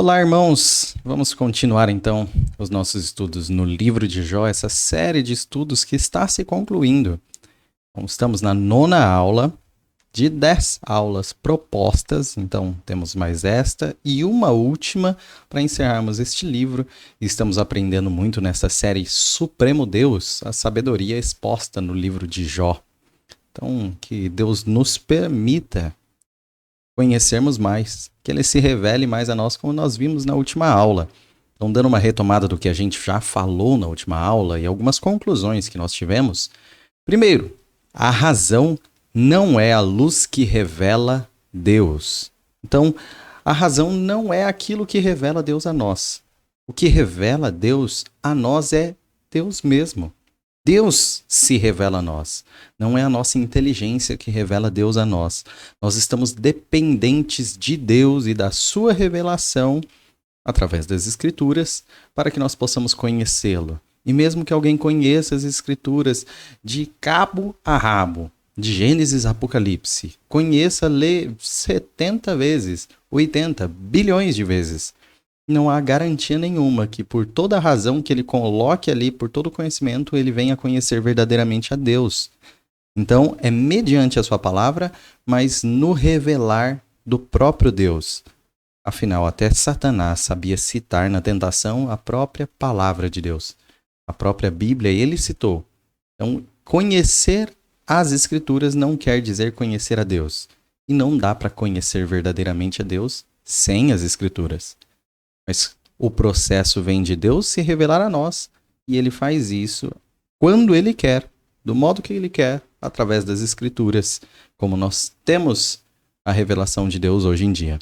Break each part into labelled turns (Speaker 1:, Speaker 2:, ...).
Speaker 1: Olá, irmãos! Vamos continuar então os nossos estudos no livro de Jó, essa série de estudos que está se concluindo. Então, estamos na 9ª aula de 10 aulas propostas, então temos mais esta e uma última para encerrarmos este livro. Estamos aprendendo muito nessa série Supremo Deus, a sabedoria exposta no livro de Jó. Então, que Deus nos permita conhecermos mais, que ele se revele mais a nós, como nós vimos na última aula. Então, dando uma retomada do que a gente já falou na última aula e algumas conclusões que nós tivemos. Primeiro, a razão não é a luz que revela Deus. Então, a razão não é aquilo que revela Deus a nós. O que revela Deus a nós é Deus mesmo. Deus se revela a nós. Não é a nossa inteligência que revela Deus a nós. Nós estamos dependentes de Deus e da sua revelação através das Escrituras para que nós possamos conhecê-lo. E mesmo que alguém conheça as Escrituras de cabo a rabo, de Gênesis a Apocalipse, conheça, lê 70 vezes, 80 bilhões de vezes, não há garantia nenhuma que por toda a razão que ele coloque ali, por todo o conhecimento, ele venha conhecer verdadeiramente a Deus. Então, é mediante a sua palavra, mas no revelar do próprio Deus. Afinal, até Satanás sabia citar na tentação a própria palavra de Deus. A própria Bíblia, ele citou. Então, conhecer as Escrituras não quer dizer conhecer a Deus. E não dá para conhecer verdadeiramente a Deus sem as Escrituras. Mas o processo vem de Deus se revelar a nós, e ele faz isso quando ele quer, do modo que ele quer, através das Escrituras, como nós temos a revelação de Deus hoje em dia.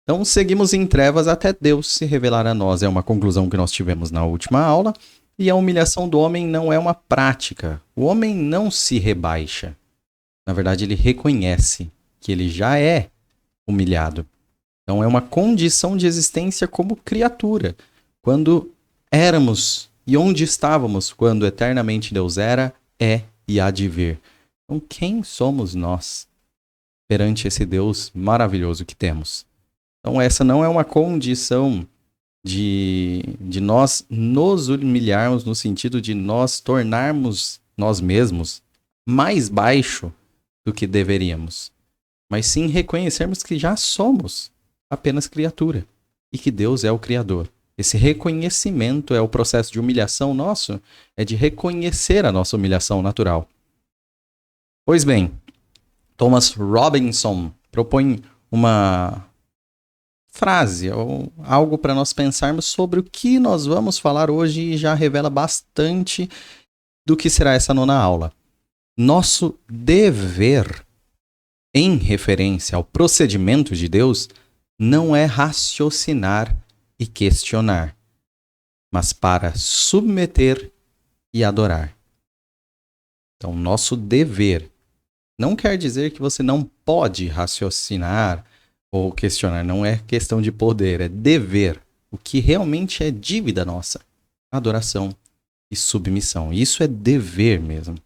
Speaker 1: Então, seguimos em trevas até Deus se revelar a nós. É uma conclusão que nós tivemos na última aula, e a humilhação do homem não é uma prática. O homem não se rebaixa. Na verdade, ele reconhece que ele já é humilhado. Então, é uma condição de existência como criatura. Quando éramos e onde estávamos quando eternamente Deus era, é e há de vir. Então, quem somos nós perante esse Deus maravilhoso que temos? Então, essa não é uma condição de nós nos humilharmos no sentido de nós tornarmos nós mesmos mais baixo do que deveríamos. Mas sim reconhecermos que já somos apenas criatura, e que Deus é o Criador. Esse reconhecimento é o processo de humilhação nosso, é de reconhecer a nossa humilhação natural. Pois bem, Thomas Robinson propõe uma frase, ou algo para nós pensarmos sobre o que nós vamos falar hoje e já revela bastante do que será essa 9ª aula. Nosso dever, em referência ao procedimento de Deus, não é raciocinar e questionar, mas para submeter e adorar. Então, nosso dever não quer dizer que você não pode raciocinar ou questionar, não é questão de poder, é dever. O que realmente é dívida nossa, adoração e submissão. Isso é dever mesmo.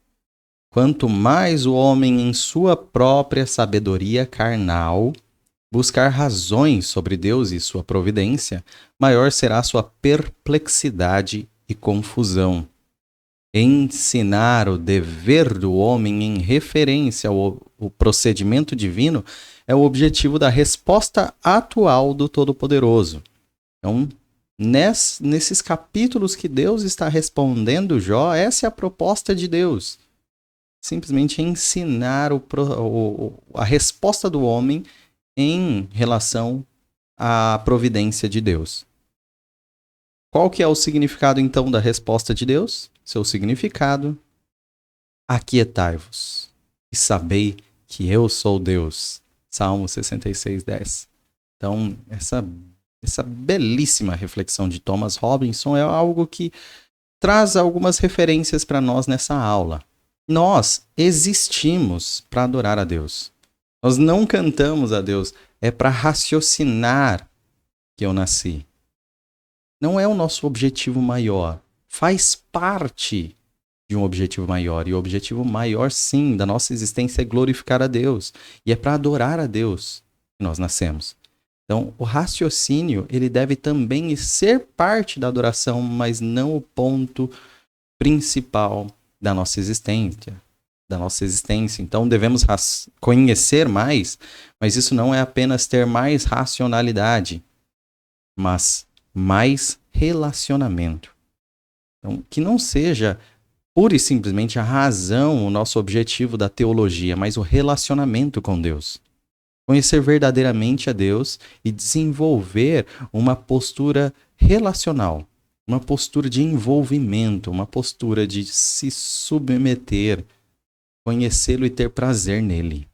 Speaker 1: Quanto mais o homem em sua própria sabedoria carnal buscar razões sobre Deus e sua providência, maior será sua perplexidade e confusão. Ensinar o dever do homem em referência ao procedimento divino é o objetivo da resposta atual do Todo-Poderoso. Então, nesses capítulos que Deus está respondendo Jó, essa é a proposta de Deus. Simplesmente ensinar a resposta do homem em relação à providência de Deus. Qual que é o significado, então, da resposta de Deus? Seu significado: aquietai-vos e sabei que eu sou Deus. Salmo 66:10. Então, essa belíssima reflexão de Thomas Robinson é algo que traz algumas referências para nós nessa aula. Nós existimos para adorar a Deus. Nós não cantamos a Deus, é para raciocinar que eu nasci. Não é o nosso objetivo maior. Faz parte de um objetivo maior. E o objetivo maior, sim, da nossa existência é glorificar a Deus. E é para adorar a Deus que nós nascemos. Então, o raciocínio, ele deve também ser parte da adoração, mas não o ponto principal da nossa existência. Então, devemos conhecer mais, mas isso não é apenas ter mais racionalidade, mas mais relacionamento. Então, que não seja pura e simplesmente a razão, o nosso objetivo da teologia, mas o relacionamento com Deus. Conhecer verdadeiramente a Deus e desenvolver uma postura relacional, uma postura de envolvimento, uma postura de se submeter, conhecê-lo e ter prazer nele.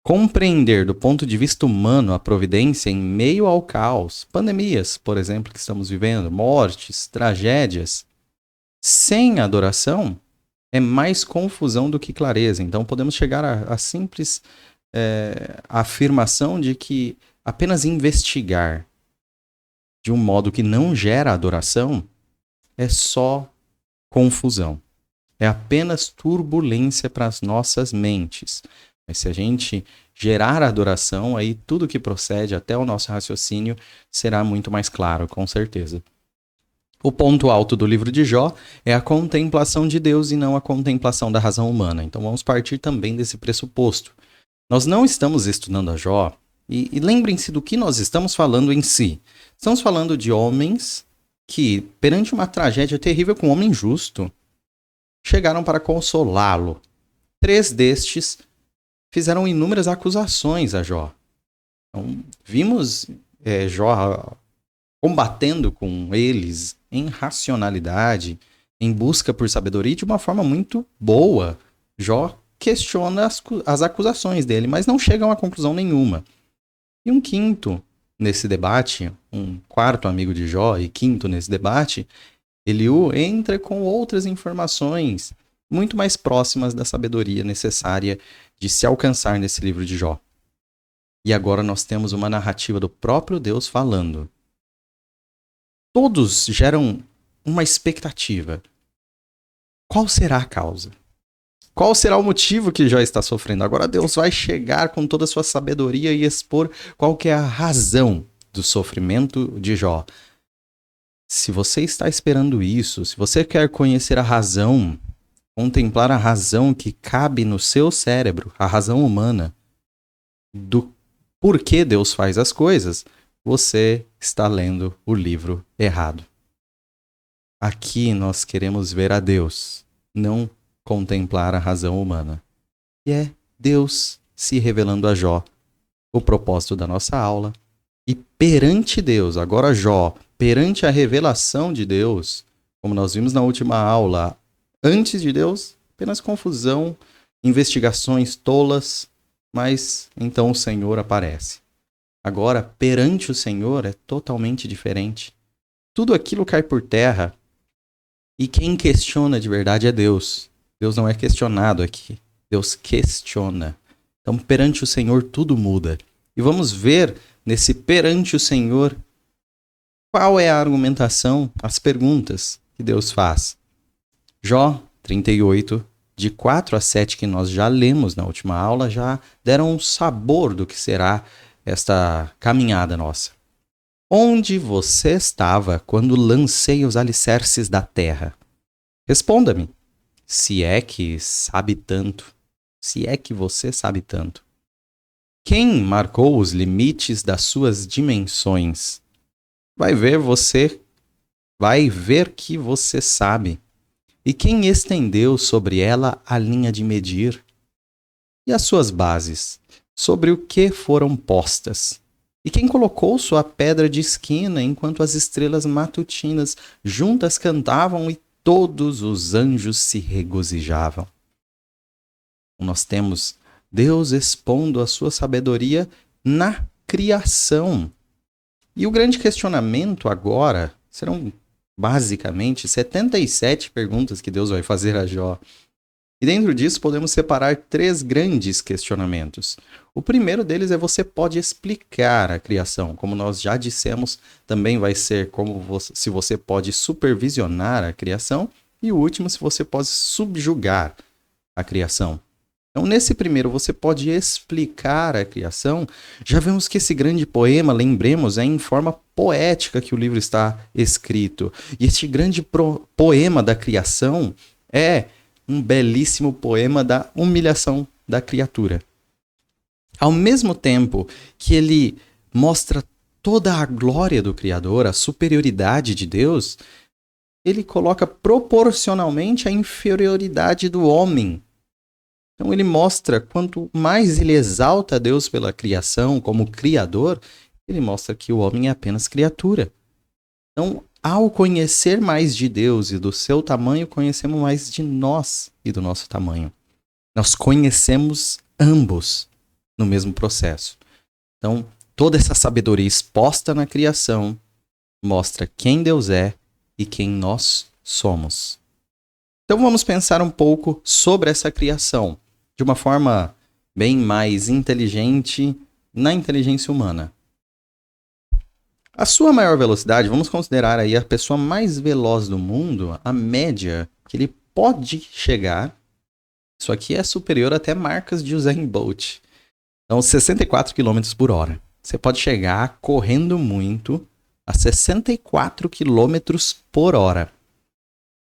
Speaker 1: Compreender do ponto de vista humano a providência em meio ao caos, pandemias, por exemplo, que estamos vivendo, mortes, tragédias, sem adoração, é mais confusão do que clareza. Então podemos chegar a simples a afirmação de que apenas investigar de um modo que não gera adoração é só confusão. É apenas turbulência para as nossas mentes. Mas se a gente gerar adoração, aí tudo que procede até o nosso raciocínio será muito mais claro, com certeza. O ponto alto do livro de Jó é a contemplação de Deus e não a contemplação da razão humana. Então vamos partir também desse pressuposto. Nós não estamos estudando a Jó, e lembrem-se do que nós estamos falando em si. Estamos falando de homens que, perante uma tragédia terrível com um homem justo, chegaram para consolá-lo. 3 destes fizeram inúmeras acusações a Jó. Então, vimos Jó combatendo com eles em racionalidade, em busca por sabedoria, de uma forma muito boa. Jó questiona as acusações dele, mas não chega a uma conclusão nenhuma. E um quinto nesse debate, um quarto amigo de Jó e quinto nesse debate, Eliú entra com outras informações muito mais próximas da sabedoria necessária de se alcançar nesse livro de Jó. E agora nós temos uma narrativa do próprio Deus falando. Todos geram uma expectativa. Qual será a causa? Qual será o motivo que Jó está sofrendo? Agora Deus vai chegar com toda a sua sabedoria e expor qual que é a razão do sofrimento de Jó. Se você está esperando isso, se você quer conhecer a razão, contemplar a razão que cabe no seu cérebro, a razão humana, do porquê Deus faz as coisas, você está lendo o livro errado. Aqui nós queremos ver a Deus, não contemplar a razão humana. E é Deus se revelando a Jó, o propósito da nossa aula. E perante Deus, agora Jó, perante a revelação de Deus, como nós vimos na última aula, antes de Deus, apenas confusão, investigações tolas, mas então o Senhor aparece. Agora, perante o Senhor é totalmente diferente. Tudo aquilo cai por terra e quem questiona de verdade é Deus. Deus não é questionado aqui. Deus questiona. Então, perante o Senhor, tudo muda. E vamos ver, nesse perante o Senhor, qual é a argumentação, as perguntas que Deus faz. Jó 38, de 4 a 7, que nós já lemos na última aula, já deram um sabor do que será esta caminhada nossa. Onde você estava quando lancei os alicerces da terra? Responda-me. Se é que sabe tanto, se é que você sabe tanto. Quem marcou os limites das suas dimensões? Vai ver que você sabe. E quem estendeu sobre ela a linha de medir? E as suas bases? Sobre o que foram postas? E quem colocou sua pedra de esquina enquanto as estrelas matutinas juntas cantavam e todos os anjos se regozijavam? Nós temos Deus expondo a sua sabedoria na criação. E o grande questionamento agora serão basicamente 77 perguntas que Deus vai fazer a Jó. E dentro disso podemos separar 3 grandes questionamentos. O primeiro deles é: você pode explicar a criação? Como nós já dissemos, também vai ser se você pode supervisionar a criação. E o último, se você pode subjugar a criação. Então, nesse primeiro, você pode explicar a criação. Já vemos que esse grande poema, lembremos, é em forma poética que o livro está escrito. E este grande poema da criação é um belíssimo poema da humilhação da criatura. Ao mesmo tempo que ele mostra toda a glória do Criador, a superioridade de Deus, ele coloca proporcionalmente a inferioridade do homem. Então ele mostra, quanto mais ele exalta Deus pela criação como criador, ele mostra que o homem é apenas criatura. Então, ao conhecer mais de Deus e do seu tamanho, conhecemos mais de nós e do nosso tamanho. Nós conhecemos ambos no mesmo processo. Então, toda essa sabedoria exposta na criação mostra quem Deus é e quem nós somos. Então vamos pensar um pouco sobre essa criação, de uma forma bem mais inteligente na inteligência humana. A sua maior velocidade, vamos considerar aí a pessoa mais veloz do mundo, a média que ele pode chegar, isso aqui é superior até marcas de Usain Bolt. Então, 64 km por hora. Você pode chegar correndo muito a 64 km por hora.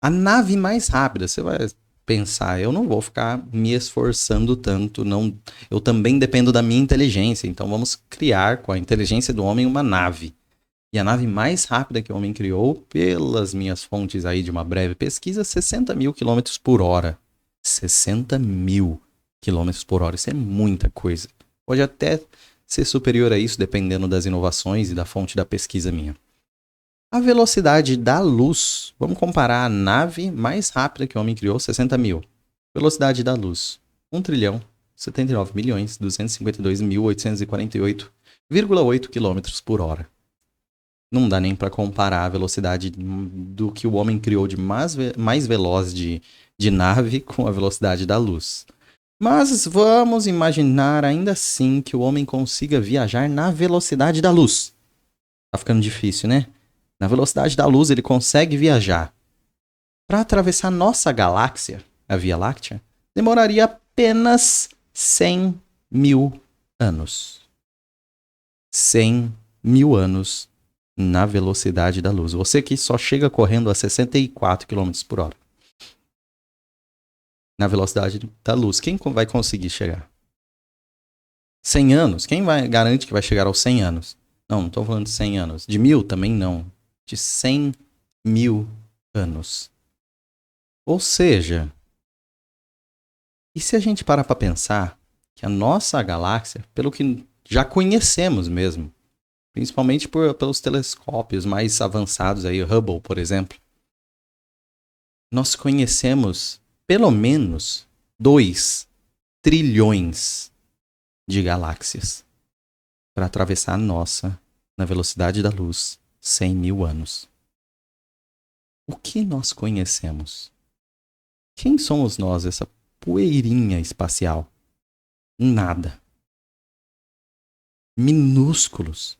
Speaker 1: A nave mais rápida, você vai pensar, eu não vou ficar me esforçando tanto, não, eu também dependo da minha inteligência, então vamos criar com a inteligência do homem uma nave. E a nave mais rápida que o homem criou, pelas minhas fontes aí de uma breve pesquisa, 60 mil km por hora. 60 mil km por hora, isso é muita coisa. Pode até ser superior a isso, dependendo das inovações e da fonte da pesquisa minha. A velocidade da luz, vamos comparar a nave mais rápida que o homem criou, 60 mil. Velocidade da luz, 1.079.252.848,8 km por hora. Não dá nem para comparar a velocidade do que o homem criou de mais veloz de nave com a velocidade da luz. Mas vamos imaginar ainda assim que o homem consiga viajar na velocidade da luz. Tá ficando difícil, né? Na velocidade da luz ele consegue viajar. Para atravessar nossa galáxia, a Via Láctea, demoraria apenas 100 mil anos. 100 mil anos na velocidade da luz. Você que só chega correndo a 64 km por hora. Na velocidade da luz. Quem vai conseguir chegar? 100 anos? Quem garante que vai chegar aos 100 anos? Não estou falando de 100 anos. De 1000 também não. De 100 mil anos. Ou seja, e se a gente parar para pensar que a nossa galáxia, pelo que já conhecemos mesmo, principalmente pelos telescópios mais avançados, aí, o Hubble, por exemplo, nós conhecemos pelo menos 2 trilhões de galáxias para atravessar a nossa na velocidade da luz, 100 mil anos. O que nós conhecemos? Quem somos nós, essa poeirinha espacial? Nada. Minúsculos.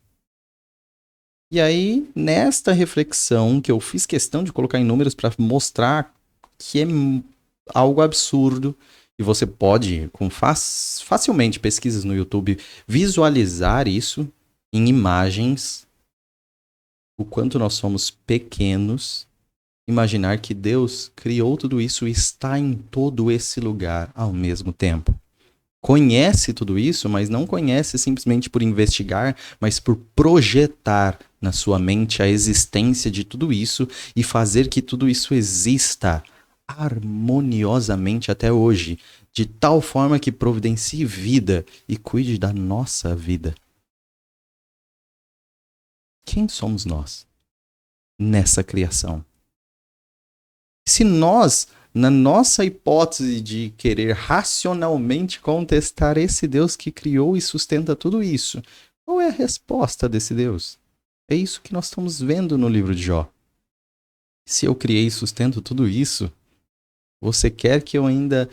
Speaker 1: E aí, nesta reflexão que eu fiz questão de colocar em números para mostrar que é algo absurdo, e você pode, com facilmente pesquisas no YouTube, visualizar isso em imagens, o quanto nós somos pequenos, imaginar que Deus criou tudo isso e está em todo esse lugar ao mesmo tempo. Conhece tudo isso, mas não conhece simplesmente por investigar, mas por projetar na sua mente a existência de tudo isso e fazer que tudo isso exista harmoniosamente até hoje, de tal forma que providencie vida e cuide da nossa vida. Quem somos nós nessa criação? Se nós, na nossa hipótese de querer racionalmente contestar esse Deus que criou e sustenta tudo isso, qual é a resposta desse Deus? É isso que nós estamos vendo no livro de Jó. Se eu criei e sustento tudo isso, você quer que eu ainda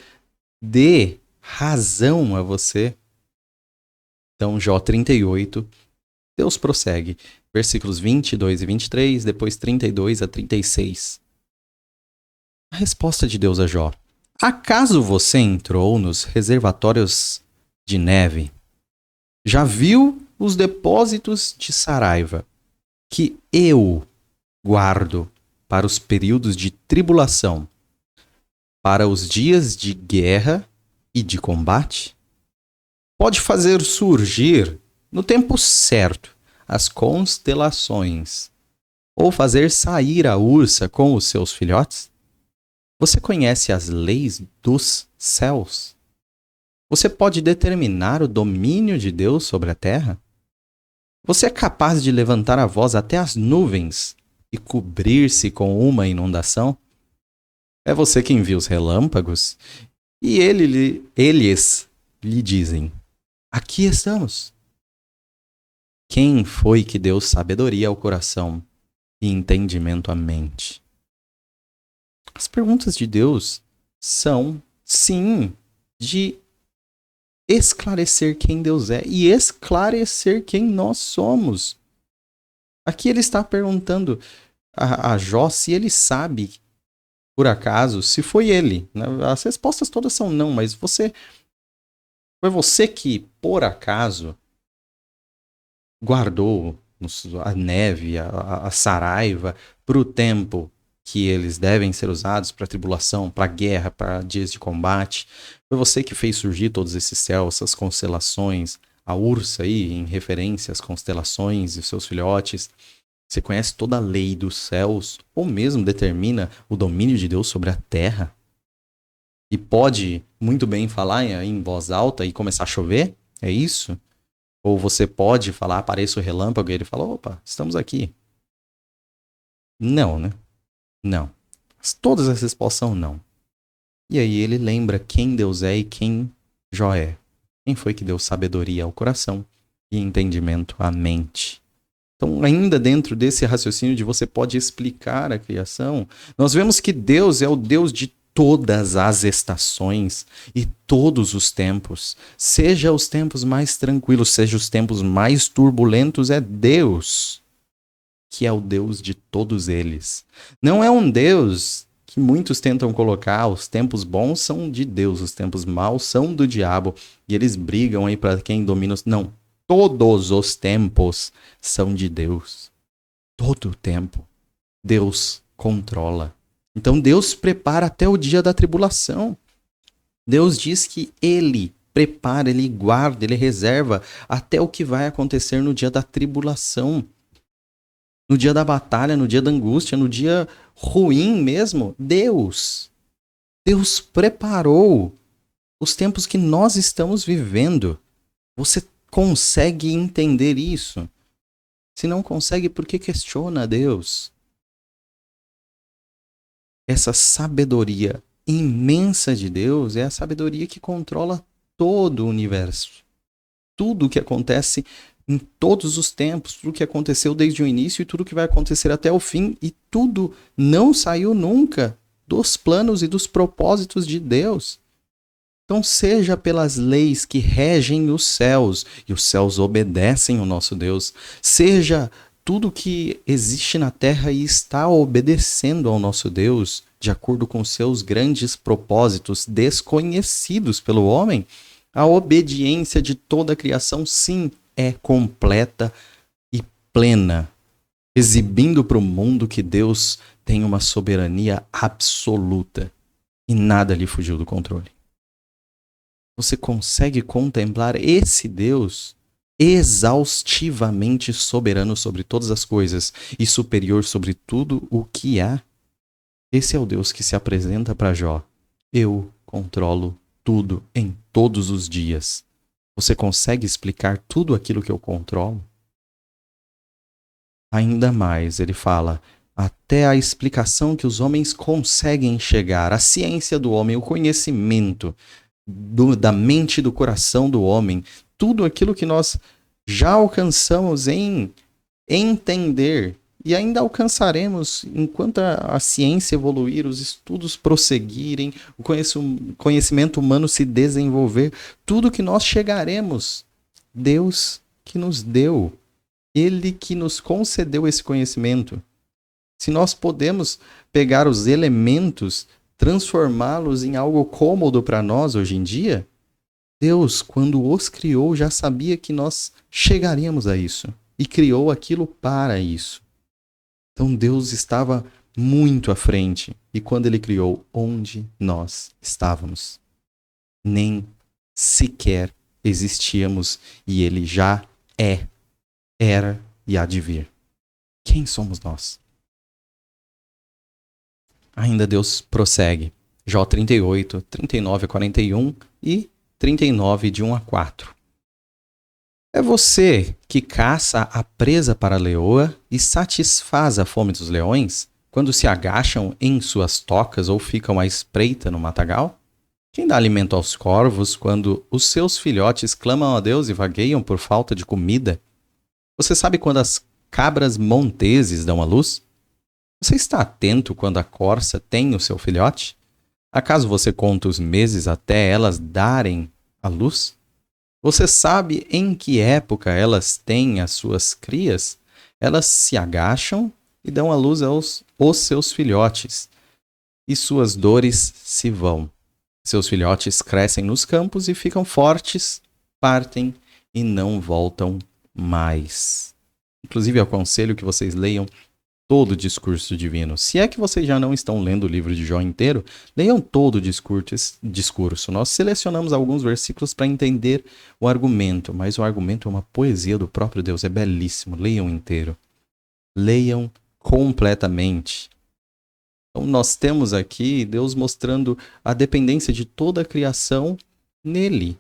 Speaker 1: dê razão a você? Então, Jó 38, Deus prossegue. Versículos 22 e 23, depois 32 a 36. A resposta de Deus a Jó. Acaso você entrou nos reservatórios de neve? Já viu os depósitos de Saraiva, que eu guardo para os períodos de tribulação, para os dias de guerra e de combate? Pode fazer surgir, no tempo certo, as constelações, ou fazer sair a ursa com os seus filhotes? Você conhece as leis dos céus? Você pode determinar o domínio de Deus sobre a terra? Você é capaz de levantar a voz até as nuvens e cobrir-se com uma inundação? É você quem viu os relâmpagos? E eles lhe dizem: aqui estamos. Quem foi que deu sabedoria ao coração e entendimento à mente? As perguntas de Deus são, sim, de esclarecer quem Deus é e esclarecer quem nós somos. Aqui ele está perguntando a Jó se ele sabe, por acaso, se foi ele. As respostas todas são não, mas foi você que, por acaso, guardou a neve, a saraiva, para o tempo que eles devem ser usados para tribulação, para guerra, para dias de combate. Foi você que fez surgir todos esses céus, essas constelações, a ursa aí, em referência às constelações e seus filhotes. Você conhece toda a lei dos céus, ou mesmo determina o domínio de Deus sobre a terra? E pode muito bem falar em voz alta e começar a chover? É isso? Ou você pode falar, apareça o relâmpago e ele fala, opa, estamos aqui. Não, né? Não. Todas as respostas são não. E aí ele lembra quem Deus é e quem Jó é. Quem foi que deu sabedoria ao coração e entendimento à mente. Então, ainda dentro desse raciocínio de você pode explicar a criação, nós vemos que Deus é o Deus de todas as estações e todos os tempos. Seja os tempos mais tranquilos, seja os tempos mais turbulentos, é Deus que é o Deus de todos eles. Não é um Deus que muitos tentam colocar, os tempos bons são de Deus, os tempos maus são do diabo, e eles brigam aí para quem domina os... Não, todos os tempos são de Deus. Todo o tempo. Deus controla. Então Deus prepara até o dia da tribulação. Deus diz que Ele prepara, Ele guarda, Ele reserva até o que vai acontecer no dia da tribulação. No dia da batalha, no dia da angústia, no dia ruim mesmo. Deus preparou os tempos que nós estamos vivendo. Você consegue entender isso? Se não consegue, por que questiona a Deus? Essa sabedoria imensa de Deus é a sabedoria que controla todo o universo. Tudo o que acontece em todos os tempos, tudo o que aconteceu desde o início e tudo o que vai acontecer até o fim, e tudo não saiu nunca dos planos e dos propósitos de Deus. Então, seja pelas leis que regem os céus, e os céus obedecem ao nosso Deus, seja tudo que existe na terra e está obedecendo ao nosso Deus, de acordo com seus grandes propósitos desconhecidos pelo homem, a obediência de toda a criação, sim, é completa e plena, exibindo para o mundo que Deus tem uma soberania absoluta e nada lhe fugiu do controle. Você consegue contemplar esse Deus exaustivamente soberano sobre todas as coisas e superior sobre tudo o que há? Esse é o Deus que se apresenta para Jó. Eu controlo tudo em todos os dias. Você consegue explicar tudo aquilo que eu controlo? Ainda mais, ele fala, até a explicação que os homens conseguem chegar, a ciência do homem, o conhecimento da mente e do coração do homem, tudo aquilo que nós já alcançamos em entender e ainda alcançaremos enquanto a ciência evoluir, os estudos prosseguirem, o conhecimento humano se desenvolver, tudo que nós chegaremos, Deus que nos deu, Ele que nos concedeu esse conhecimento. Se nós podemos pegar os elementos transformá-los em algo cômodo para nós hoje em dia, Deus, quando os criou, já sabia que nós chegaríamos a isso e criou aquilo para isso. Então Deus estava muito à frente e quando ele criou onde nós estávamos, nem sequer existíamos e ele já era e há de vir. Quem somos nós? Ainda Deus prossegue. Jó 38, 39 a 41 e 39 de 1 a 4. É você que caça a presa para a leoa e satisfaz a fome dos leões quando se agacham em suas tocas ou ficam à espreita no matagal? Quem dá alimento aos corvos quando os seus filhotes clamam a Deus e vagueiam por falta de comida? Você sabe quando as cabras monteses dão à luz? Você está atento quando a corça tem o seu filhote? Acaso você conta os meses até elas darem à luz? Você sabe em que época elas têm as suas crias? Elas se agacham e dão à luz os seus filhotes, e suas dores se vão. Seus filhotes crescem nos campos e ficam fortes, partem e não voltam mais. Inclusive, eu aconselho que vocês leiam todo o discurso divino. Se é que vocês já não estão lendo o livro de Jó inteiro, leiam todo o discurso. Nós selecionamos alguns versículos para entender o argumento, mas o argumento é uma poesia do próprio Deus, é belíssimo. Leiam inteiro. Leiam completamente. Então nós temos aqui Deus mostrando a dependência de toda a criação nele.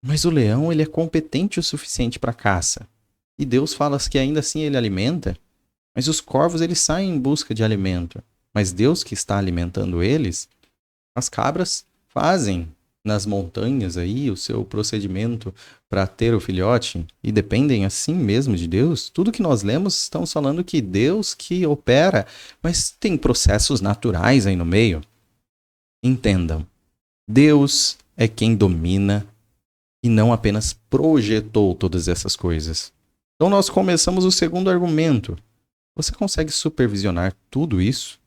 Speaker 1: Mas o leão, ele é competente o suficiente para caça. E Deus fala que ainda assim ele alimenta. Mas os corvos, eles saem em busca de alimento. Mas Deus que está alimentando eles, as cabras fazem nas montanhas aí o seu procedimento para ter o filhote e dependem assim mesmo de Deus. Tudo que nós lemos estamos falando que Deus que opera, mas tem processos naturais aí no meio. Entendam, Deus é quem domina e não apenas projetou todas essas coisas. Então nós começamos o segundo argumento. Você consegue supervisionar tudo isso?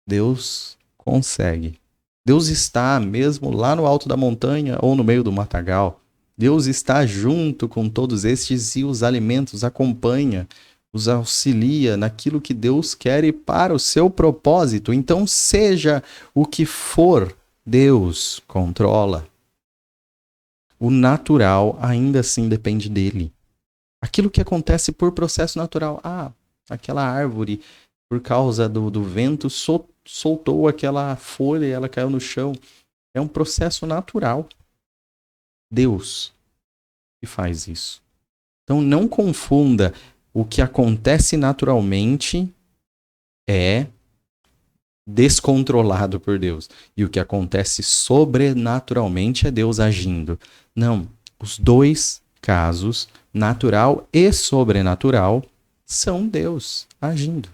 Speaker 1: Deus consegue. Deus está mesmo lá no alto da montanha ou no meio do matagal. Deus está junto com todos estes e os alimentos acompanha, os auxilia naquilo que Deus quer e para o seu propósito. Então, seja o que for, Deus controla. O natural ainda assim depende dele. Aquilo que acontece por processo natural. Aquela árvore, por causa do vento, soltou aquela folha e ela caiu no chão. É um processo natural. Deus que faz isso. Então não confunda o que acontece naturalmente é descontrolado por Deus. E o que acontece sobrenaturalmente é Deus agindo. Não, os dois casos, natural e sobrenatural, são Deus agindo.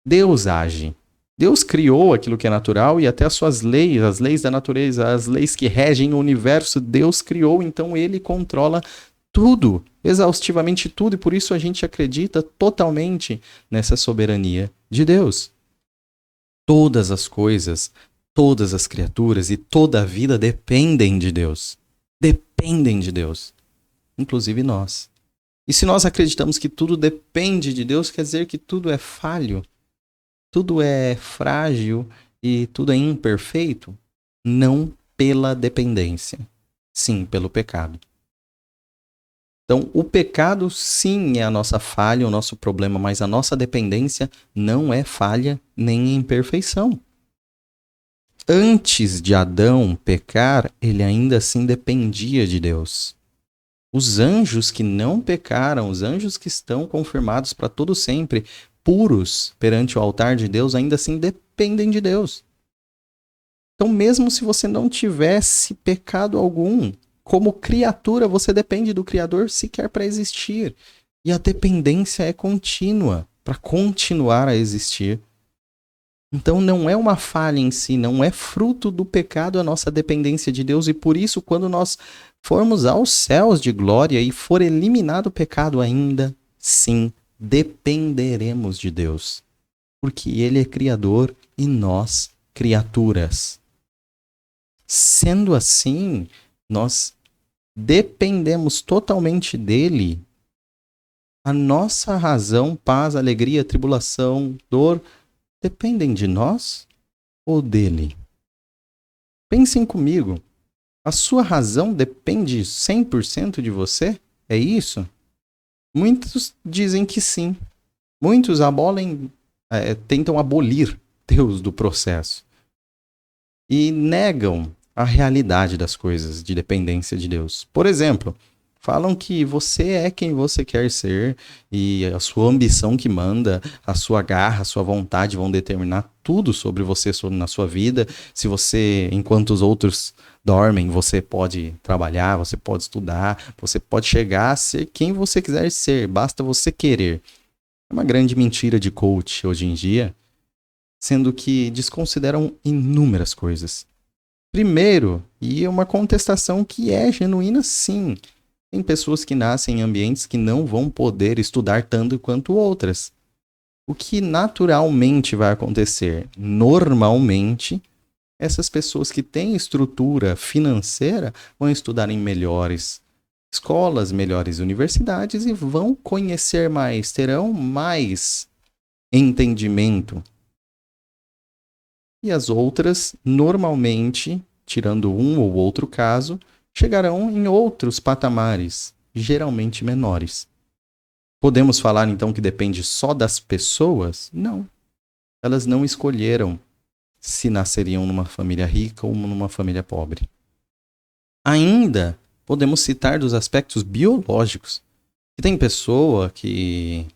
Speaker 1: Deus age. Deus criou aquilo que é natural e até as suas leis, as leis da natureza, as leis que regem o universo, Deus criou, então ele controla tudo, exaustivamente tudo, e por isso a gente acredita totalmente nessa soberania de Deus. Todas as coisas, todas as criaturas e toda a vida dependem de Deus. Dependem de Deus. Inclusive nós. E se nós acreditamos que tudo depende de Deus, quer dizer que tudo é falho, tudo é frágil e tudo é imperfeito? Não pela dependência, sim pelo pecado. Então, o pecado sim é a nossa falha, o nosso problema, mas a nossa dependência não é falha nem imperfeição. Antes de Adão pecar, ele ainda assim dependia de Deus. Os anjos que não pecaram, os anjos que estão confirmados para todo sempre, puros perante o altar de Deus, ainda assim dependem de Deus. Então, mesmo se você não tivesse pecado algum, como criatura, você depende do Criador sequer para existir. E a dependência é contínua, para continuar a existir. Então não é uma falha em si, não é fruto do pecado a nossa dependência de Deus. E por isso, quando nós formos aos céus de glória e for eliminado o pecado, ainda sim dependeremos de Deus. Porque Ele é Criador e nós criaturas. Sendo assim, nós dependemos totalmente dele. A nossa razão, paz, alegria, tribulação, dor, dependem de nós ou dele? Pensem comigo. A sua razão depende 100% de você? É isso? Muitos dizem que sim. Muitos tentam abolir Deus do processo. E negam a realidade das coisas de dependência de Deus. Por exemplo, falam que você é quem você quer ser e a sua ambição que manda, a sua garra, a sua vontade vão determinar tudo sobre você na sua vida. Se você, enquanto os outros dormem, você pode trabalhar, você pode estudar, você pode chegar a ser quem você quiser ser, basta você querer. É uma grande mentira de coach hoje em dia, sendo que desconsideram inúmeras coisas. Primeiro, e uma contestação que é genuína sim, tem pessoas que nascem em ambientes que não vão poder estudar tanto quanto outras. O que naturalmente vai acontecer? Normalmente, essas pessoas que têm estrutura financeira vão estudar em melhores escolas, melhores universidades e vão conhecer mais, terão mais entendimento. E as outras, normalmente, tirando um ou outro caso, chegarão em outros patamares, geralmente menores. Podemos falar então que depende só das pessoas? Não. Elas não escolheram se nasceriam numa família rica ou numa família pobre. Ainda podemos citar dos aspectos biológicos. E tem pessoa que,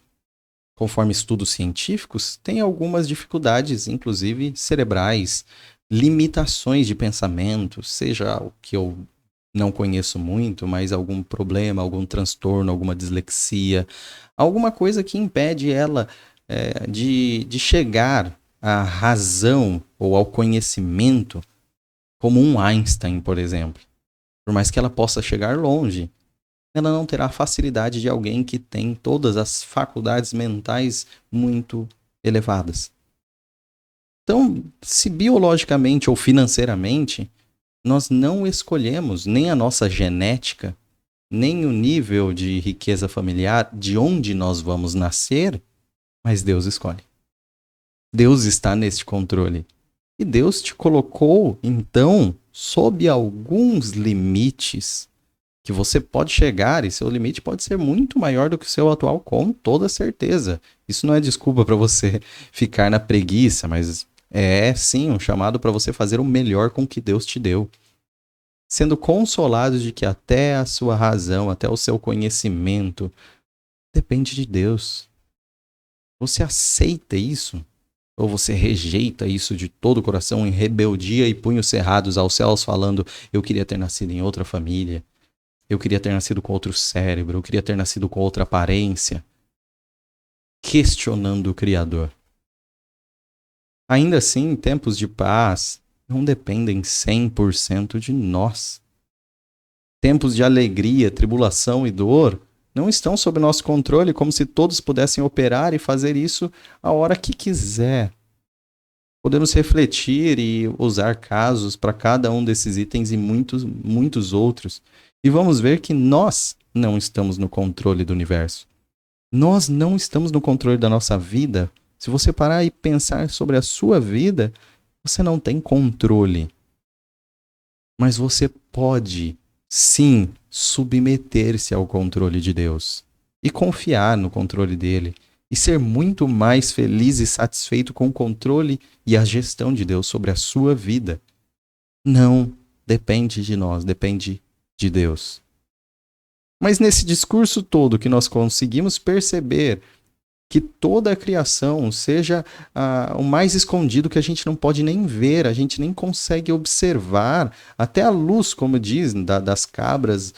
Speaker 1: conforme estudos científicos, tem algumas dificuldades, inclusive cerebrais, limitações de pensamento, seja o que eu não conheço muito, mas algum problema, algum transtorno, alguma dislexia, alguma coisa que impede ela de chegar à razão ou ao conhecimento como um Einstein, por exemplo. Por mais que ela possa chegar longe, ela não terá a facilidade de alguém que tem todas as faculdades mentais muito elevadas. Então, se biologicamente ou financeiramente, nós não escolhemos nem a nossa genética, nem o nível de riqueza familiar de onde nós vamos nascer, mas Deus escolhe. Deus está neste controle. E Deus te colocou, então, sob alguns limites que você pode chegar, e seu limite pode ser muito maior do que o seu atual, com toda certeza. Isso não é desculpa para você ficar na preguiça, mas é sim um chamado para você fazer o melhor com o que Deus te deu. Sendo consolado de que até a sua razão, até o seu conhecimento, depende de Deus. Você aceita isso? Ou você rejeita isso de todo o coração em rebeldia e punhos cerrados aos céus, falando: eu queria ter nascido em outra família, eu queria ter nascido com outro cérebro, eu queria ter nascido com outra aparência, questionando o Criador. Ainda assim, tempos de paz não dependem 100% de nós. Tempos de alegria, tribulação e dor não estão sob nosso controle, como se todos pudessem operar e fazer isso a hora que quiser. Podemos refletir e usar casos para cada um desses itens e muitos, muitos outros. E vamos ver que nós não estamos no controle do universo. Nós não estamos no controle da nossa vida. Se você parar e pensar sobre a sua vida, você não tem controle. Mas você pode, sim, submeter-se ao controle de Deus e confiar no controle dele e ser muito mais feliz e satisfeito com o controle e a gestão de Deus sobre a sua vida. Não depende de nós, depende de Deus. Mas nesse discurso todo que nós conseguimos perceber que toda a criação seja o mais escondido que a gente não pode nem ver, a gente nem consegue observar, até a luz, como diz, das cabras,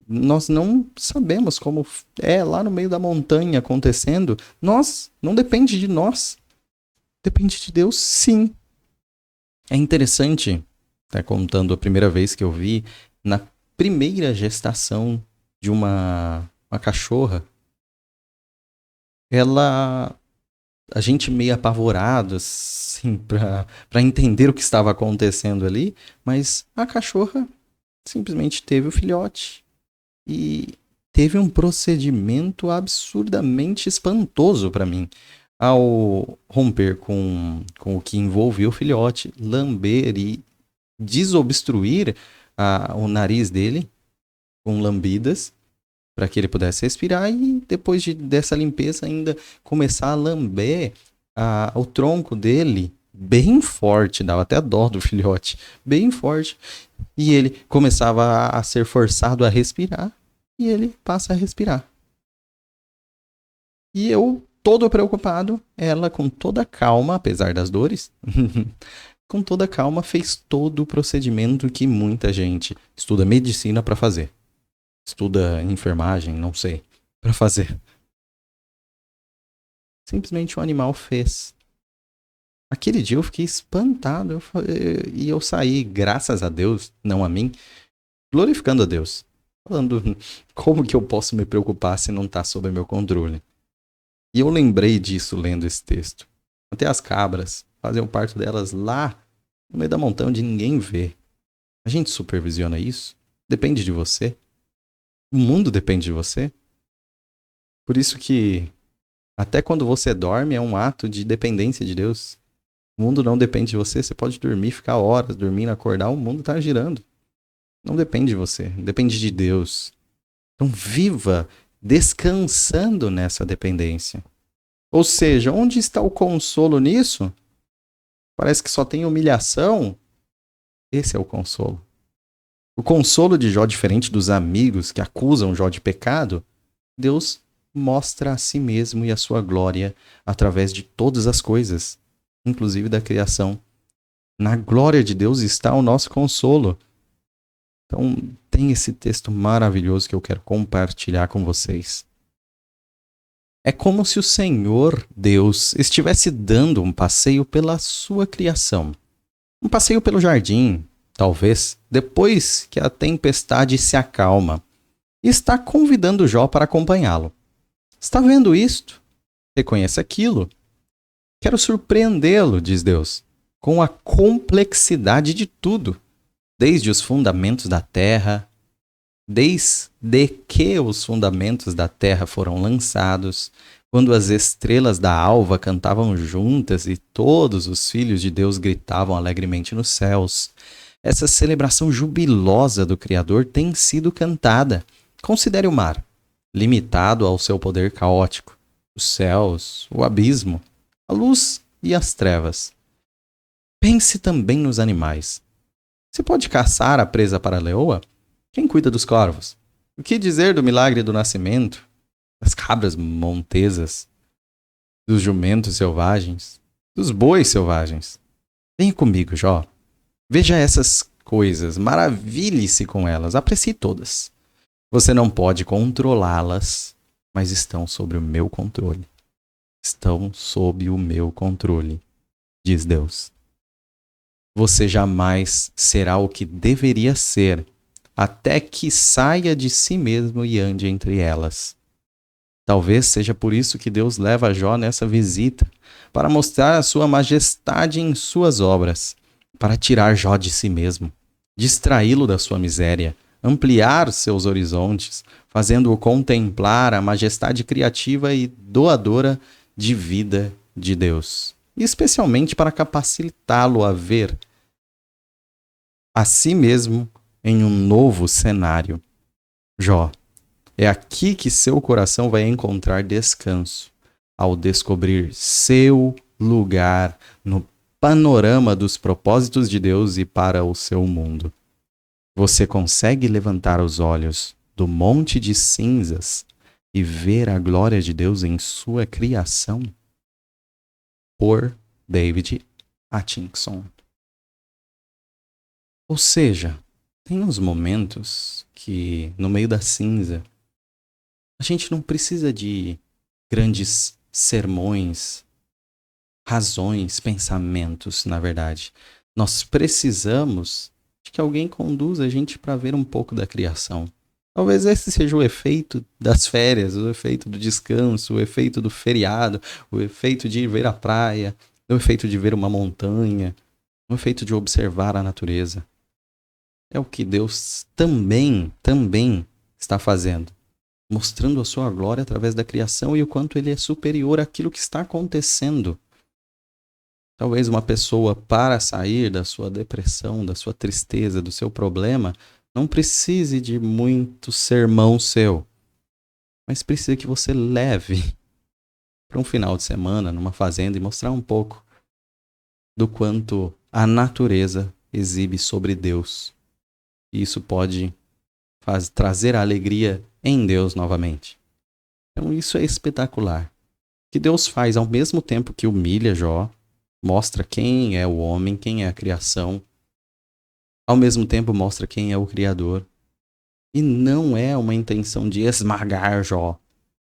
Speaker 1: nós não sabemos como é lá no meio da montanha acontecendo. Não depende de nós, depende de Deus, sim. É interessante, tá contando a primeira vez que eu vi, na primeira gestação de uma cachorra, ela a gente meio apavorado, assim, para entender o que estava acontecendo ali, mas a cachorra simplesmente teve o filhote e teve um procedimento absurdamente espantoso para mim. Ao romper com o que envolveu o filhote, lamber e desobstruir o nariz dele com lambidas para que ele pudesse respirar e depois dessa limpeza ainda começar a lamber o tronco dele bem forte, dava até dó do filhote, bem forte. E ele começava a ser forçado a respirar e ele passa a respirar. E eu, todo preocupado, ela com toda calma, apesar das dores, com toda calma fez todo o procedimento que muita gente estuda medicina para fazer. Estuda enfermagem, não sei, para fazer. Simplesmente o animal fez. Aquele dia eu fiquei espantado e eu saí, graças a Deus, não a mim, glorificando a Deus. Falando, como que eu posso me preocupar se não está sob meu controle? E eu lembrei disso lendo esse texto. Até as cabras fazem o parto delas lá no meio da montanha onde ninguém vê. A gente supervisiona isso? Depende de você. O mundo depende de você. Por isso que até quando você dorme é um ato de dependência de Deus. O mundo não depende de você. Você pode dormir, ficar horas dormindo, acordar, o mundo está girando. Não depende de você, depende de Deus. Então viva descansando nessa dependência. Ou seja, onde está o consolo nisso? Parece que só tem humilhação. Esse é o consolo. O consolo de Jó, diferente dos amigos que acusam Jó de pecado, Deus mostra a si mesmo e a sua glória através de todas as coisas, inclusive da criação. Na glória de Deus está o nosso consolo. Então, tem esse texto maravilhoso que eu quero compartilhar com vocês. É como se o Senhor Deus estivesse dando um passeio pela sua criação. Um passeio pelo jardim, talvez, depois que a tempestade se acalma. E está convidando Jó para acompanhá-lo. Está vendo isto? Reconhece aquilo? Quero surpreendê-lo, diz Deus, com a complexidade de tudo. Desde os fundamentos da terra, desde que os fundamentos da terra foram lançados, quando as estrelas da alva cantavam juntas e todos os filhos de Deus gritavam alegremente nos céus. Essa celebração jubilosa do Criador tem sido cantada. Considere o mar, limitado ao seu poder caótico, os céus, o abismo, a luz e as trevas. Pense também nos animais. Você pode caçar a presa para a leoa? Quem cuida dos corvos? O que dizer do milagre do nascimento? Das cabras montesas? Dos jumentos selvagens? Dos bois selvagens? Venha comigo, Jó. Veja essas coisas, maravilhe-se com elas, aprecie todas. Você não pode controlá-las, mas estão sob o meu controle. Estão sob o meu controle, diz Deus. Você jamais será o que deveria ser, até que saia de si mesmo e ande entre elas. Talvez seja por isso que Deus leva Jó nessa visita, para mostrar a sua majestade em suas obras, para tirar Jó de si mesmo, distraí-lo da sua miséria, ampliar seus horizontes, fazendo-o contemplar a majestade criativa e doadora de vida de Deus, e especialmente para capacitá-lo a ver a si mesmo em um novo cenário. Jó, é aqui que seu coração vai encontrar descanso, ao descobrir seu lugar no panorama dos propósitos de Deus e para o seu mundo. Você consegue levantar os olhos do monte de cinzas e ver a glória de Deus em sua criação? Por David Atkinson. Ou seja, tem uns momentos que, no meio da cinza, a gente não precisa de grandes sermões, razões, pensamentos, na verdade. Nós precisamos de que alguém conduza a gente para ver um pouco da criação. Talvez esse seja o efeito das férias, o efeito do descanso, o efeito do feriado, o efeito de ir ver a praia, o efeito de ver uma montanha, o efeito de observar a natureza. É o que Deus também está fazendo, mostrando a sua glória através da criação e o quanto ele é superior àquilo que está acontecendo. Talvez uma pessoa, para sair da sua depressão, da sua tristeza, do seu problema, não precise de muito sermão seu, mas precisa que você leve para um final de semana, numa fazenda, e mostrar um pouco do quanto a natureza exibe sobre Deus. E isso pode trazer a alegria em Deus novamente. Então isso é espetacular. O que Deus faz ao mesmo tempo que humilha Jó, mostra quem é o homem, quem é a criação, ao mesmo tempo mostra quem é o Criador. E não é uma intenção de esmagar Jó,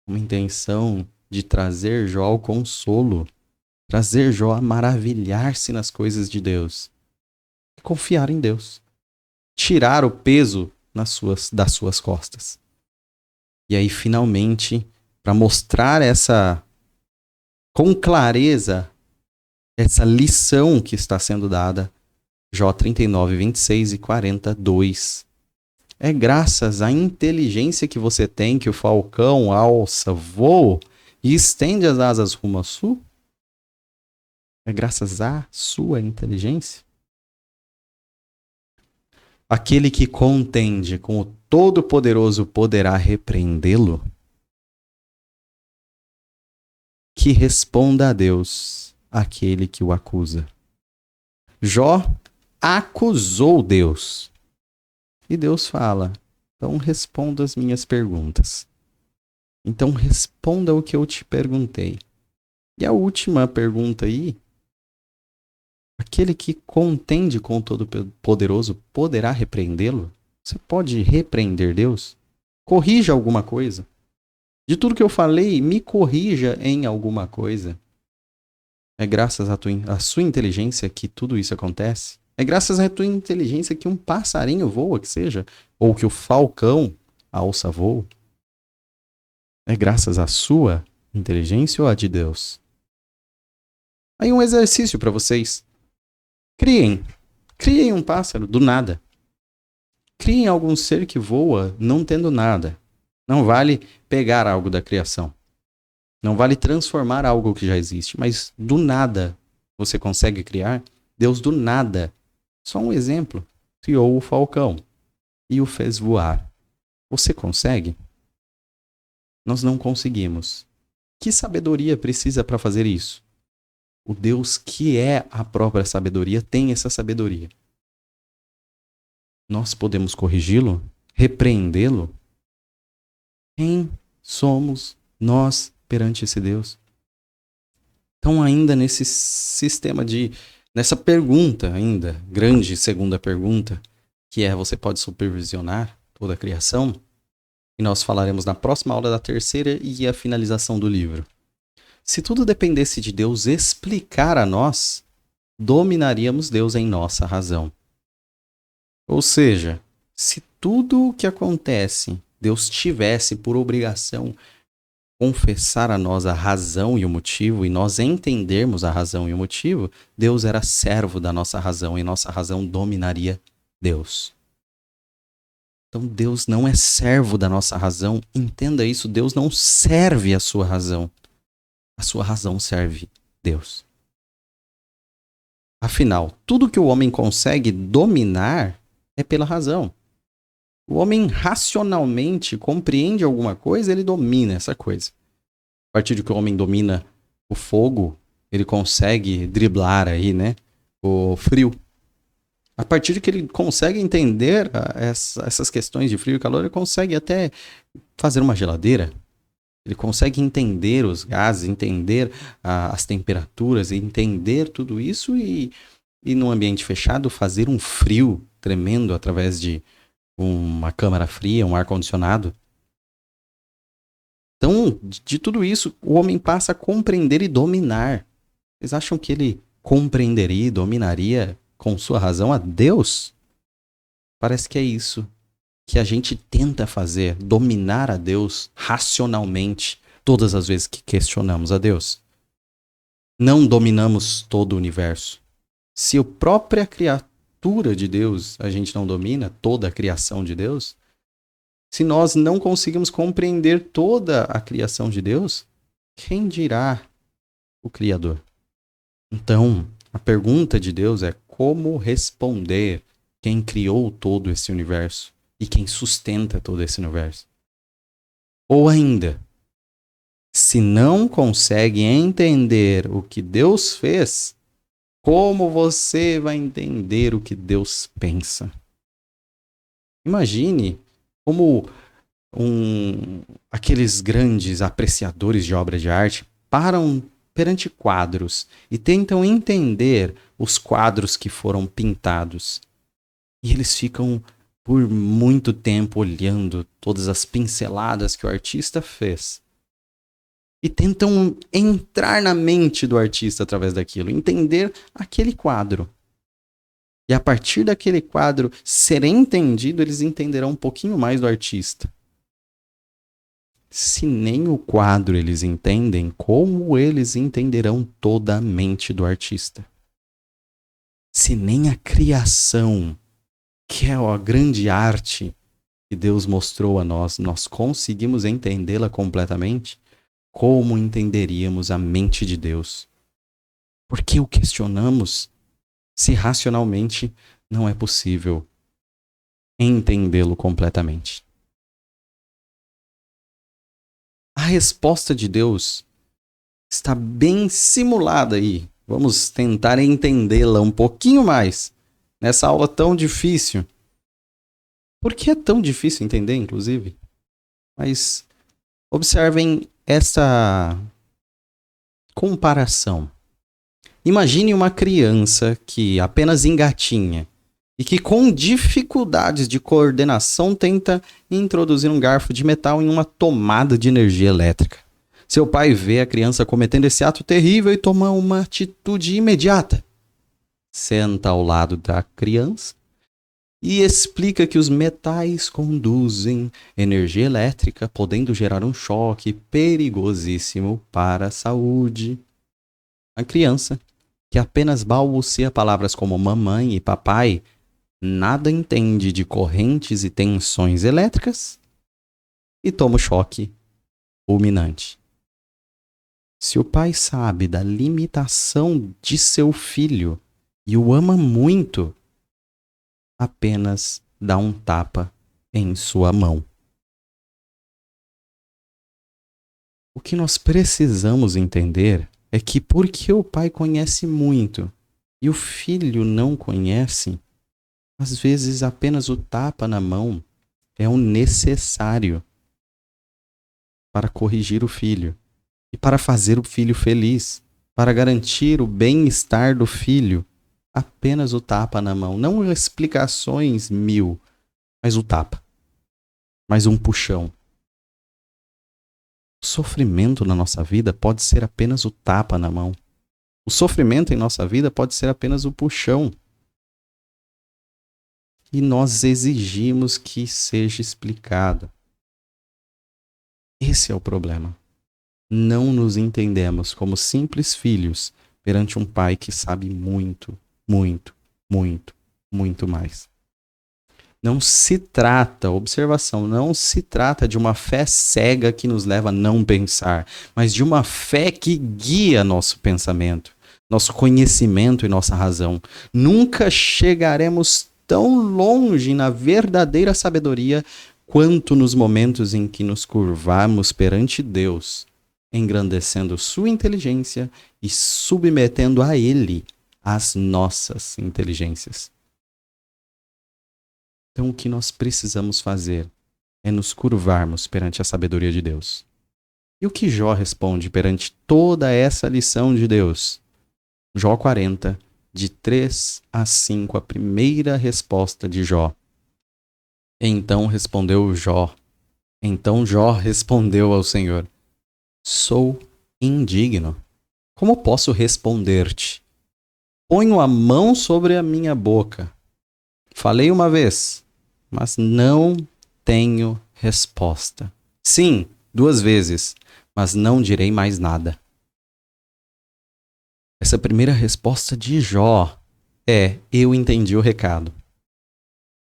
Speaker 1: uma intenção de trazer Jó ao consolo, trazer Jó a maravilhar-se nas coisas de Deus, e confiar em Deus, tirar o peso das suas costas. E aí, finalmente, para mostrar com clareza, essa lição que está sendo dada, Jó 39, 26 e 42. É graças à inteligência que você tem que o falcão alça voo e estende as asas rumo ao sul? É graças à sua inteligência? Aquele que contende com o Todo-Poderoso poderá repreendê-lo? Que responda a Deus aquele que o acusa. Jó acusou Deus. E Deus fala, então responda as minhas perguntas. Então responda o que eu te perguntei. E a última pergunta aí, aquele que contende com o Todo-Poderoso poderá repreendê-lo? Você pode repreender Deus? Corrija alguma coisa. De tudo que eu falei, me corrija em alguma coisa. É graças à sua inteligência que tudo isso acontece? É graças à tua inteligência que um passarinho voa, que seja? Ou que o falcão alça voo? É graças à sua inteligência ou à de Deus? Aí um exercício para vocês. Criem um pássaro do nada. Criem algum ser que voa não tendo nada. Não vale pegar algo da criação. Não vale transformar algo que já existe. Mas do nada você consegue criar? Deus do nada. Só um exemplo. Criou o falcão e o fez voar. Você consegue? Nós não conseguimos. Que sabedoria precisa para fazer isso? O Deus que é a própria sabedoria tem essa sabedoria. Nós podemos corrigi-lo? Repreendê-lo? Quem somos nós perante esse Deus? Então, ainda nesse sistema nessa pergunta ainda, grande segunda pergunta, que é: você pode supervisionar toda a criação? E nós falaremos na próxima aula da terceira e a finalização do livro. Se tudo dependesse de Deus explicar a nós, dominaríamos Deus em nossa razão. Ou seja, se tudo o que acontece, Deus tivesse por obrigação confessar a nós a razão e o motivo, e nós entendermos a razão e o motivo, Deus era servo da nossa razão e nossa razão dominaria Deus. Então Deus não é servo da nossa razão. Entenda isso, Deus não serve a sua razão. A sua razão serve Deus. Afinal, tudo que o homem consegue dominar é pela razão. O homem racionalmente compreende alguma coisa, ele domina essa coisa. A partir de que o homem domina o fogo, ele consegue driblar aí, né, o frio. A partir de que ele consegue entender essas questões de frio e calor, ele consegue até fazer uma geladeira. Ele consegue entender os gases, entender as temperaturas, entender tudo isso e num ambiente fechado fazer um frio tremendo através de uma câmara fria, um ar-condicionado. Então, de tudo isso, o homem passa a compreender e dominar. Vocês acham que ele compreenderia e dominaria com sua razão a Deus? Parece que é isso que a gente tenta fazer, dominar a Deus racionalmente, todas as vezes que questionamos a Deus. Não dominamos todo o universo. Se a própria criatura de Deus a gente não domina, toda a criação de Deus, se nós não conseguimos compreender toda a criação de Deus, quem dirá o Criador? Então, a pergunta de Deus é como responder quem criou todo esse universo e quem sustenta todo esse universo. Ou ainda, se não consegue entender o que Deus fez, como você vai entender o que Deus pensa? Imagine como aqueles grandes apreciadores de obras de arte param perante quadros e tentam entender os quadros que foram pintados. E eles ficam por muito tempo olhando todas as pinceladas que o artista fez. E tentam entrar na mente do artista através daquilo, entender aquele quadro. E a partir daquele quadro ser entendido, eles entenderão um pouquinho mais do artista. Se nem o quadro eles entendem, como eles entenderão toda a mente do artista? Se nem a criação, que é a grande arte que Deus mostrou a nós, nós conseguimos entendê-la completamente, como entenderíamos a mente de Deus? Por que o questionamos se racionalmente não é possível entendê-lo completamente? A resposta de Deus está bem simulada aí. Vamos tentar entendê-la um pouquinho mais nessa aula tão difícil. Por que é tão difícil entender, inclusive? Mas observem essa comparação. Imagine uma criança que apenas engatinha e que com dificuldades de coordenação tenta introduzir um garfo de metal em uma tomada de energia elétrica. Seu pai vê a criança cometendo esse ato terrível e toma uma atitude imediata. Senta ao lado da criança e explica que os metais conduzem energia elétrica, podendo gerar um choque perigosíssimo para a saúde. A criança, que apenas balbucia palavras como mamãe e papai, nada entende de correntes e tensões elétricas e toma o choque fulminante. Se o pai sabe da limitação de seu filho e o ama muito, apenas dá um tapa em sua mão. O que nós precisamos entender é que porque o pai conhece muito e o filho não conhece, às vezes apenas o tapa na mão é o necessário para corrigir o filho e para fazer o filho feliz, para garantir o bem-estar do filho. Apenas o tapa na mão, não explicações mil, mas o tapa, mais um puxão. O sofrimento na nossa vida pode ser apenas o tapa na mão. O sofrimento em nossa vida pode ser apenas o puxão. E nós exigimos que seja explicado. Esse é o problema. Não nos entendemos como simples filhos perante um pai que sabe muito, muito, muito, muito mais. Não se trata, observação, não se trata de uma fé cega que nos leva a não pensar, mas de uma fé que guia nosso pensamento, nosso conhecimento e nossa razão. Nunca chegaremos tão longe na verdadeira sabedoria quanto nos momentos em que nos curvamos perante Deus, engrandecendo sua inteligência e submetendo a Ele as nossas inteligências. Então, o que nós precisamos fazer é nos curvarmos perante a sabedoria de Deus. E o que Jó responde perante toda essa lição de Deus? Jó 40, de 3 a 5, a primeira resposta de Jó. Então Jó respondeu ao Senhor: sou indigno. Como posso responder-te? Ponho a mão sobre a minha boca. Falei uma vez, mas não tenho resposta. Sim, 2 vezes, mas não direi mais nada. Essa primeira resposta de Jó é: eu entendi o recado.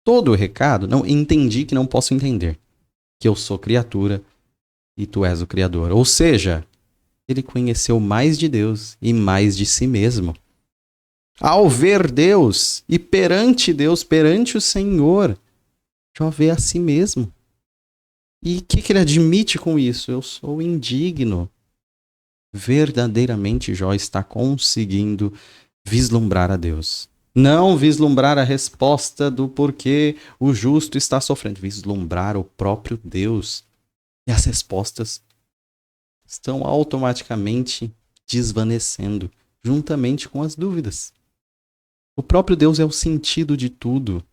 Speaker 1: Todo o recado, não entendi que não posso entender. Que eu sou criatura e tu és o Criador. Ou seja, ele conheceu mais de Deus e mais de si mesmo. Ao ver Deus e perante Deus, perante o Senhor, Jó vê a si mesmo. E o que ele admite com isso? Eu sou indigno. Verdadeiramente, Jó está conseguindo vislumbrar a Deus. Não vislumbrar a resposta do porquê o justo está sofrendo. Vislumbrar o próprio Deus. E as respostas estão automaticamente desvanecendo, juntamente com as dúvidas. O próprio Deus é o sentido de tudo.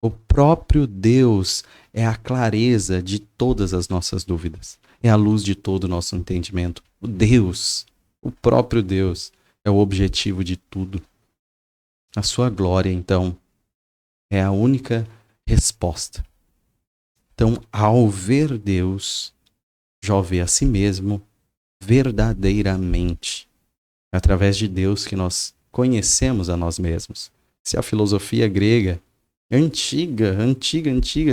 Speaker 1: O próprio Deus é a clareza de todas as nossas dúvidas. É a luz de todo o nosso entendimento. O Deus, o próprio Deus, é o objetivo de tudo. A sua glória, então, é a única resposta. Então, ao ver Deus, Jó vê a si mesmo verdadeiramente. É através de Deus que nós conhecemos a nós mesmos. Se a filosofia grega antiga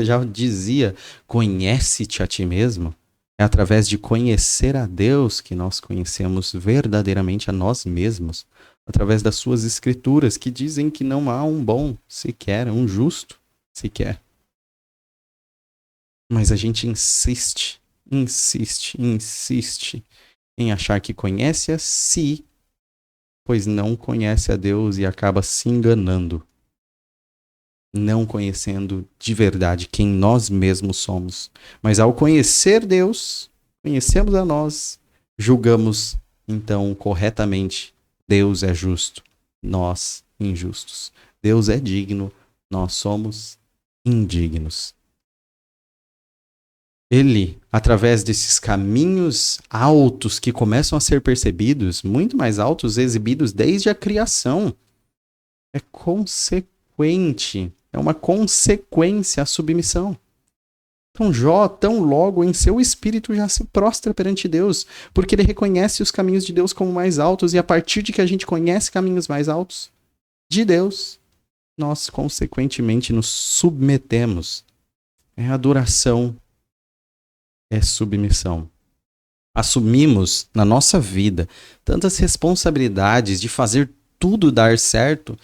Speaker 1: já dizia: conhece-te a ti mesmo. É através de conhecer a Deus que nós conhecemos verdadeiramente a nós mesmos. Através das suas escrituras que dizem que não há um bom sequer, um justo sequer. Mas a gente insiste em achar que conhece a si, pois não conhece a Deus e acaba se enganando. Não conhecendo de verdade quem nós mesmos somos. Mas ao conhecer Deus, conhecemos a nós, julgamos então corretamente: Deus é justo, nós injustos. Deus é digno, nós somos indignos. Ele, através desses caminhos altos que começam a ser percebidos, muito mais altos, exibidos desde a criação, é consequente. É uma consequência à submissão. Então Jó, tão logo em seu espírito, já se prostra perante Deus, porque ele reconhece os caminhos de Deus como mais altos, e a partir de que a gente conhece caminhos mais altos de Deus, nós consequentemente nos submetemos. É adoração, é submissão. Assumimos na nossa vida tantas responsabilidades de fazer tudo dar certo,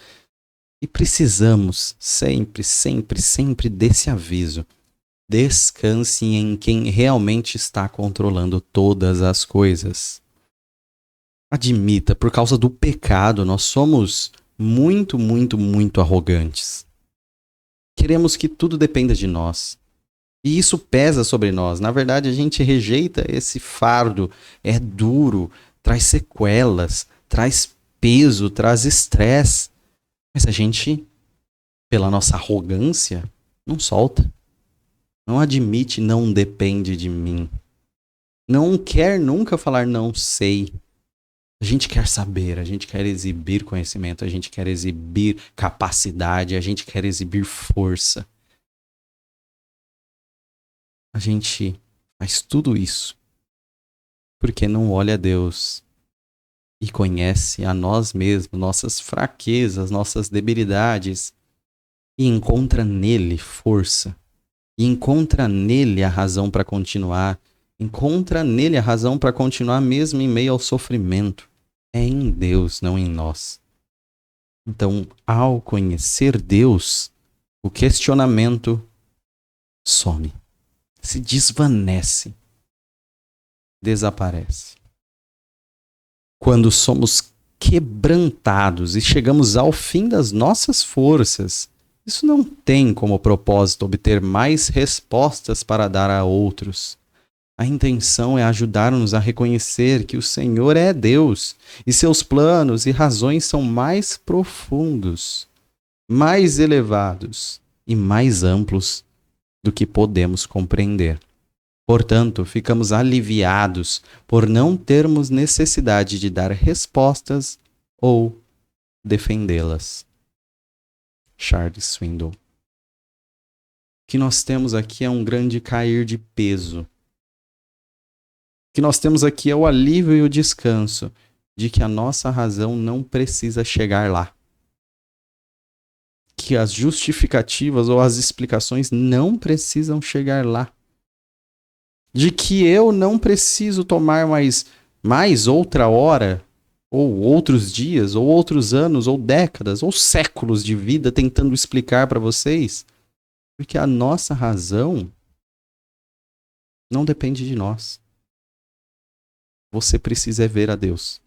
Speaker 1: e precisamos sempre desse aviso. Descanse em quem realmente está controlando todas as coisas. Admita, por causa do pecado, nós somos muito arrogantes. Queremos que tudo dependa de nós. E isso pesa sobre nós. Na verdade, a gente rejeita esse fardo. É duro, traz sequelas, traz peso, traz estresse. Mas a gente, pela nossa arrogância, não solta. Não admite, não depende de mim. Não quer nunca falar não sei. A gente quer saber, a gente quer exibir conhecimento, a gente quer exibir capacidade, a gente quer exibir força. A gente faz tudo isso porque não olha a Deus e conhece a nós mesmos, nossas fraquezas, nossas debilidades, e encontra nele força, e encontra nele a razão para continuar, encontra nele a razão para continuar mesmo em meio ao sofrimento. É em Deus, não em nós. Então, ao conhecer Deus, o questionamento some, se desvanece, desaparece. Quando somos quebrantados e chegamos ao fim das nossas forças, isso não tem como propósito obter mais respostas para dar a outros. A intenção é ajudar-nos a reconhecer que o Senhor é Deus e seus planos e razões são mais profundos, mais elevados e mais amplos do que podemos compreender. Portanto, ficamos aliviados por não termos necessidade de dar respostas ou defendê-las. Charles Swindoll. que nós temos aqui é um grande cair de peso. O que nós temos aqui é o alívio e o descanso de que a nossa razão não precisa chegar lá. Que as justificativas ou as explicações não precisam chegar lá. De que eu não preciso tomar mais outra hora, ou outros dias, ou outros anos, ou décadas, ou séculos de vida tentando explicar para vocês. Porque a nossa razão não depende de nós. Você precisa ver a Deus.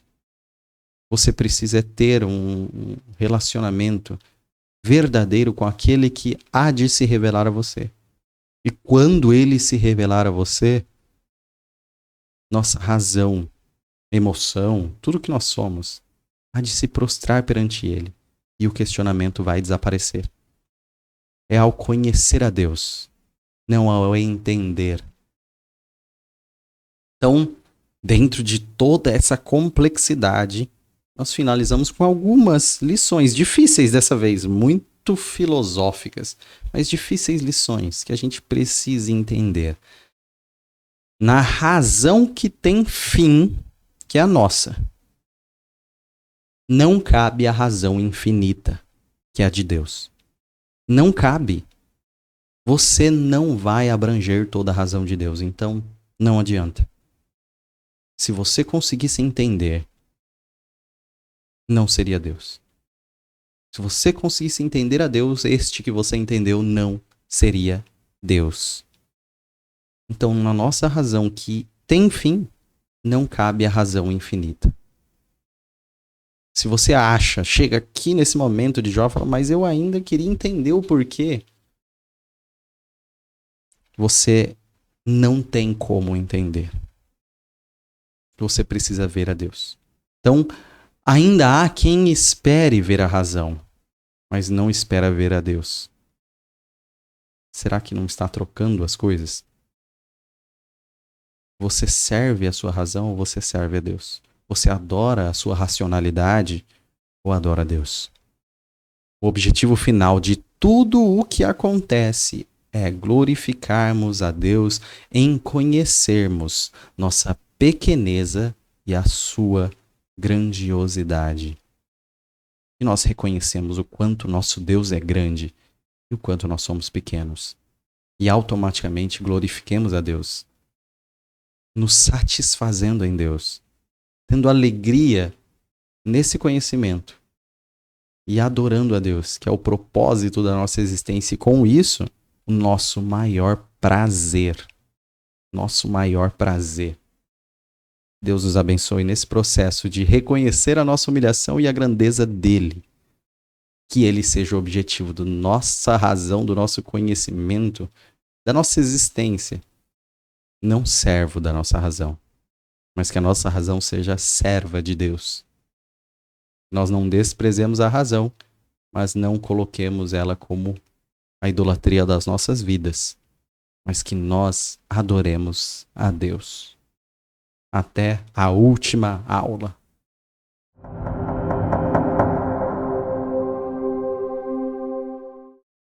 Speaker 1: Você precisa ter um relacionamento verdadeiro com aquele que há de se revelar a você. E quando ele se revelar a você, nossa razão, emoção, tudo que nós somos, há de se prostrar perante ele. E o questionamento vai desaparecer. É ao conhecer a Deus, não ao entender. Então, dentro de toda essa complexidade, nós finalizamos com algumas lições difíceis dessa vez, muito filosóficas, mas difíceis lições que a gente precisa entender. Na razão que tem fim, que é a nossa, não cabe a razão infinita, que é a de Deus. Não cabe. Você não vai abranger toda a razão de Deus, então não adianta. Se você conseguisse entender, não seria Deus. Se você conseguisse entender a Deus, este que você entendeu não seria Deus. Então, na nossa razão que tem fim, não cabe a razão infinita. Se você acha, chega aqui nesse momento de Jó e fala, mas eu ainda queria entender o porquê. Você não tem como entender. Você precisa ver a Deus. Então, ainda há quem espere ver a razão, mas não espera ver a Deus. Será que não está trocando as coisas? Você serve a sua razão ou você serve a Deus? Você adora a sua racionalidade ou adora a Deus? O objetivo final de tudo o que acontece é glorificarmos a Deus em conhecermos nossa pequeneza e a sua grandiosidade. E nós reconhecemos o quanto nosso Deus é grande e o quanto nós somos pequenos. E automaticamente glorifiquemos a Deus, nos satisfazendo em Deus, tendo alegria nesse conhecimento e adorando a Deus, que é o propósito da nossa existência, e com isso, o nosso maior prazer. Nosso maior prazer. Deus nos abençoe nesse processo de reconhecer a nossa humilhação e a grandeza dele. Que ele seja o objetivo da nossa razão, do nosso conhecimento, da nossa existência. Não servo da nossa razão, mas que a nossa razão seja serva de Deus. Nós não desprezemos a razão, mas não coloquemos ela como a idolatria das nossas vidas, mas que nós adoremos a Deus. Até a última aula.